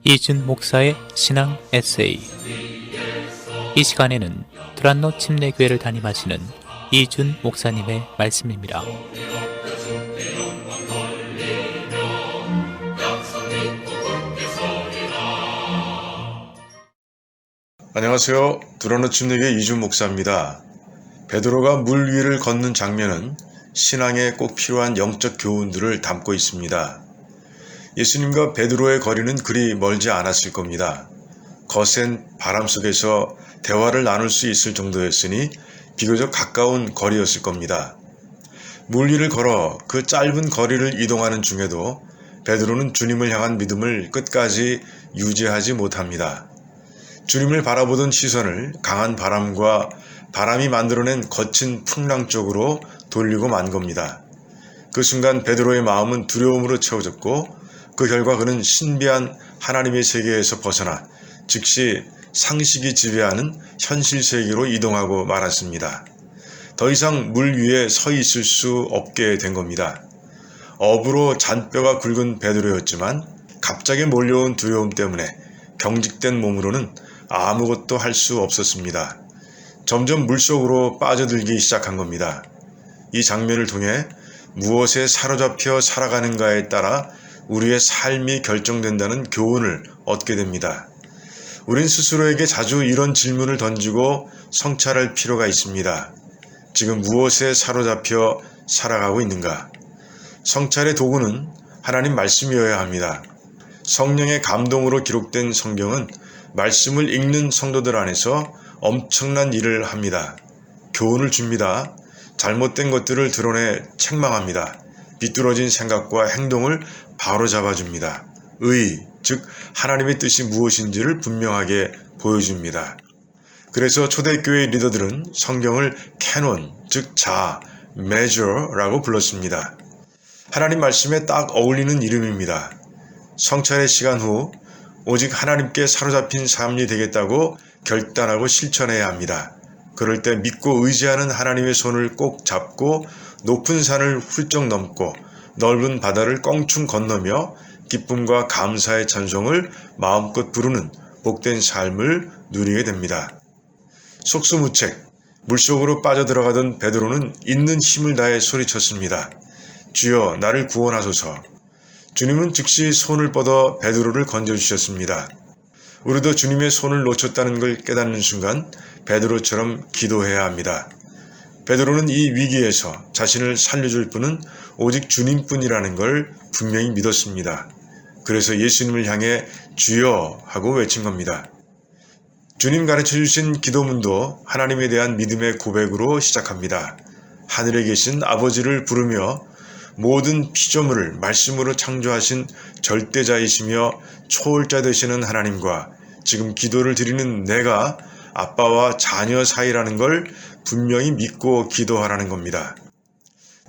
이준 목사의 신앙 에세이. 이 시간에는 드란노 침례교회를 담임하시는 이준 목사님의 말씀입니다. 안녕하세요. 드란노 침례교회 이준 목사입니다. 베드로가 물 위를 걷는 장면은 신앙에 꼭 필요한 영적 교훈들을 담고 있습니다. 예수님과 베드로의 거리는 그리 멀지 않았을 겁니다. 거센 바람 속에서 대화를 나눌 수 있을 정도였으니 비교적 가까운 거리였을 겁니다. 물 위를 걸어 그 짧은 거리를 이동하는 중에도 베드로는 주님을 향한 믿음을 끝까지 유지하지 못합니다. 주님을 바라보던 시선을 강한 바람과 바람이 만들어낸 거친 풍랑 쪽으로 돌리고 만 겁니다. 그 순간 베드로의 마음은 두려움으로 채워졌고 그 결과 그는 신비한 하나님의 세계에서 벗어나 즉시 상식이 지배하는 현실 세계로 이동하고 말았습니다. 더 이상 물 위에 서 있을 수 없게 된 겁니다. 업으로 잔뼈가 굵은 베드로였지만 갑자기 몰려온 두려움 때문에 경직된 몸으로는 아무것도 할 수 없었습니다. 점점 물속으로 빠져들기 시작한 겁니다. 이 장면을 통해 무엇에 사로잡혀 살아가는가에 따라 우리의 삶이 결정된다는 교훈을 얻게 됩니다. 우린 스스로에게 자주 이런 질문을 던지고 성찰할 필요가 있습니다. 지금 무엇에 사로잡혀 살아가고 있는가? 성찰의 도구는 하나님 말씀이어야 합니다. 성령의 감동으로 기록된 성경은 말씀을 읽는 성도들 안에서 엄청난 일을 합니다. 교훈을 줍니다. 잘못된 것들을 드러내 책망합니다. 비뚤어진 생각과 행동을 바로 잡아줍니다. 즉 하나님의 뜻이 무엇인지를 분명하게 보여줍니다. 그래서 초대교회 리더들은 성경을 캐논, 즉 자, measure라고 불렀습니다. 하나님 말씀에 딱 어울리는 이름입니다. 성찰의 시간 후 오직 하나님께 사로잡힌 삶이 되겠다고 결단하고 실천해야 합니다. 그럴 때 믿고 의지하는 하나님의 손을 꼭 잡고 높은 산을 훌쩍 넘고 넓은 바다를 껑충 건너며 기쁨과 감사의 찬송을 마음껏 부르는 복된 삶을 누리게 됩니다. 속수무책, 물속으로 빠져들어가던 베드로는 있는 힘을 다해 소리쳤습니다. 주여 나를 구원하소서. 주님은 즉시 손을 뻗어 베드로를 건져주셨습니다. 우리도 주님의 손을 놓쳤다는 걸 깨닫는 순간 베드로처럼 기도해야 합니다. 베드로는 이 위기에서 자신을 살려줄 분은 오직 주님뿐이라는 걸 분명히 믿었습니다. 그래서 예수님을 향해 주여 하고 외친 겁니다. 주님 가르쳐주신 기도문도 하나님에 대한 믿음의 고백으로 시작합니다. 하늘에 계신 아버지를 부르며 모든 피조물을 말씀으로 창조하신 절대자이시며 초월자 되시는 하나님과 지금 기도를 드리는 내가 아빠와 자녀 사이라는 걸 분명히 믿고 기도하라는 겁니다.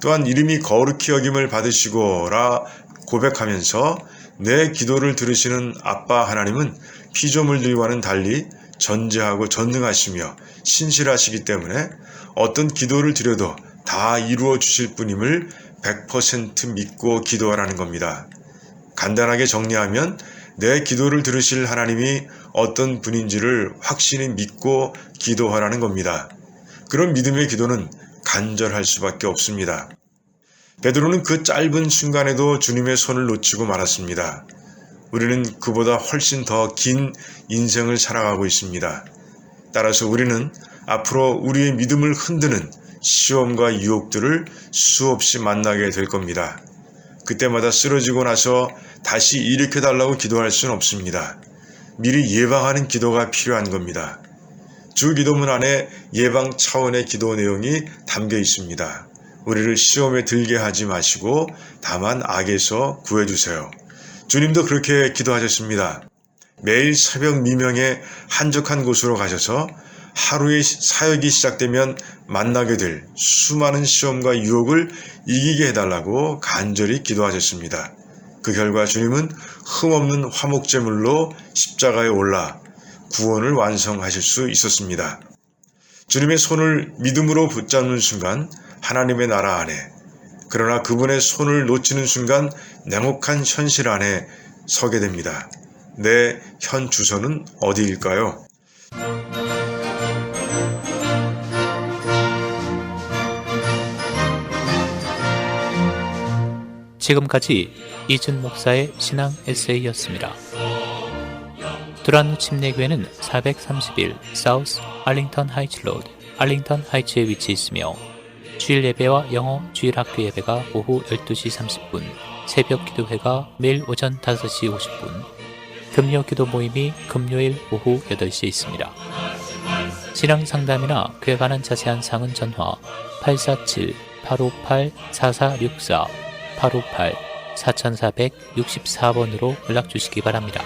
또한 이름이 거룩히 여김을 받으시고라 고백하면서 내 기도를 들으시는 아빠 하나님은 피조물들과는 달리 전지하고 전능하시며 신실하시기 때문에 어떤 기도를 드려도 다 이루어 주실 분임을 100% 믿고 기도하라는 겁니다. 간단하게 정리하면 내 기도를 들으실 하나님이 어떤 분인지를 확신히 믿고 기도하라는 겁니다. 그런 믿음의 기도는 간절할 수밖에 없습니다. 베드로는 그 짧은 순간에도 주님의 손을 놓치고 말았습니다. 우리는 그보다 훨씬 더 긴 인생을 살아가고 있습니다. 따라서 우리는 앞으로 우리의 믿음을 흔드는 시험과 유혹들을 수없이 만나게 될 겁니다. 그때마다 쓰러지고 나서 다시 일으켜달라고 기도할 수는 없습니다. 미리 예방하는 기도가 필요한 겁니다. 주 기도문 안에 예방 차원의 기도 내용이 담겨 있습니다. 우리를 시험에 들게 하지 마시고 다만 악에서 구해주세요. 주님도 그렇게 기도하셨습니다. 매일 새벽 미명에 한적한 곳으로 가셔서 하루의 사역이 시작되면 만나게 될 수많은 시험과 유혹을 이기게 해달라고 간절히 기도하셨습니다. 그 결과 주님은 흠없는 화목제물로 십자가에 올라 구원을 완성하실 수 있었습니다. 주님의 손을 믿음으로 붙잡는 순간 하나님의 나라 안에, 그러나 그분의 손을 놓치는 순간 냉혹한 현실 안에 서게 됩니다. 내 현 주소는 어디일까요? 지금까지 이준 목사의 신앙 에세이였습니다. 두란노 침례교회는 431 사우스 알링턴 하이츠 로드, 알링턴 하이츠에 위치해 있으며 주일 예배와 영어 주일 학교 예배가 오후 12시 30분, 새벽 기도회가 매일 오전 5시 50분, 금요 기도 모임이 금요일 오후 8시에 있습니다. 신앙 상담이나 그에 관한 자세한 사항은 전화 847-858-4464, 858-4464번으로 연락 주시기 바랍니다.